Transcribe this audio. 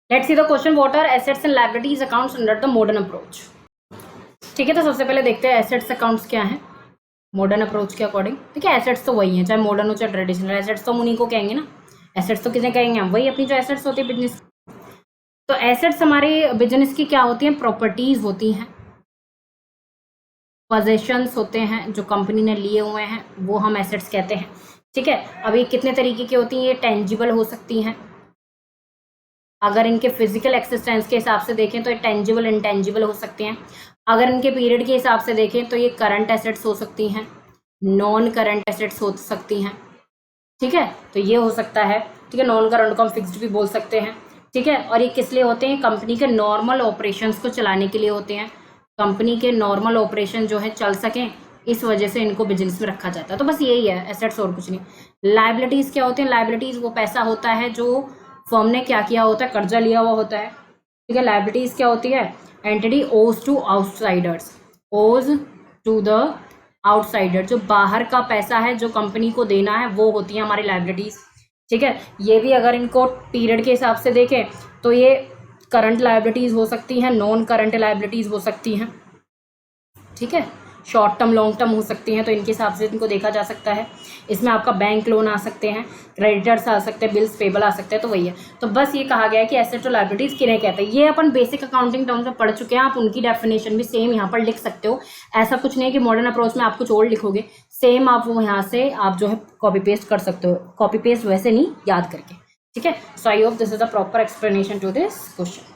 Let's see the question, what are assets and liabilities accounts under the modern approach. ठीक है, तो सबसे पहले देखते हैं एसेट्स अकाउंट्स क्या है मॉडर्न अप्रोच के अकॉर्डिंग। ठीक है, एसेट्स तो वही है, चाहे मॉडर्न हो चाहे ट्रेडिशनल, एसेट्स तो हम उन्हीं को कहेंगे ना। एसेट्स तो किसे कहेंगे हम, वही अपनी जो एसेट्स होती है बिजनेस। तो एसेट्स हमारे बिजनेस की क्या होती हैं, प्रॉपर्टीज होती हैं, पोजेशंस होते हैं जो कंपनी ने लिए हुए हैं, वो हम एसेट्स कहते हैं। ठीक है, अब ये कितने तरीके की होती हैं, ये टेंजिबल हो सकती हैं, अगर इनके फिजिकल एक्सिस्टेंस के हिसाब से देखें तो ये टेंजिबल इंटेंजिबल हो सकते हैं। अगर इनके पीरियड के हिसाब से देखें तो ये करंट एसेट्स हो सकती हैं, नॉन करंट एसेट्स हो सकती हैं। ठीक है, तो ये हो सकता है। ठीक है, नॉन करंट को हम फिक्स्ड भी बोल सकते हैं। ठीक है, और ये किस लिए होते हैं, कंपनी के नॉर्मल ऑपरेशंस को चलाने के लिए होते हैं। कंपनी के नॉर्मल ऑपरेशन जो है चल सकें, इस वजह से इनको बिजनेस में रखा जाता है। तो बस यही है एसेट्स, और कुछ नहीं। लायबिलिटीज क्या होते हैं, लायबिलिटीज वो पैसा होता है जो फर्म ने क्या किया होता है, कर्जा लिया हुआ होता है। ठीक है, लायबिलिटीज क्या होती है, एंटिटी ओज टू आउटसाइडर्स, ओज टू द आउटसाइडर, जो बाहर का पैसा है जो कंपनी को देना है, वो होती है हमारी लायबिलिटीज। ठीक है, ये भी अगर इनको पीरियड के हिसाब से देखें तो ये करंट लायबिलिटीज हो सकती हैं, नॉन करंट लायबिलिटीज हो सकती हैं। ठीक है, शॉर्ट टर्म लॉन्ग टर्म हो सकती हैं, तो इनके हिसाब से इनको देखा जा सकता है। इसमें आपका बैंक लोन आ सकते हैं, क्रेडिटर्स आ सकते हैं, बिल्स पेबल आ सकते हैं। तो वही है, तो बस ये कहा गया है कि एसेट और लायबिलिटीज किन्हें कहते हैं। ये अपन बेसिक अकाउंटिंग टर्म्स में पढ़ चुके हैं, आप उनकी डेफिनेशन भी सेम यहाँ पर लिख सकते हो। ऐसा कुछ नहीं है कि मॉडर्न अप्रोच में आप कुछ और लिखोगे, सेम आप वो यहाँ से आप जो है कॉपी पेस्ट कर सकते हो। कॉपी पेस्ट वैसे नहीं, याद करके। ठीक है, so I hope this is a proper explanation to this question.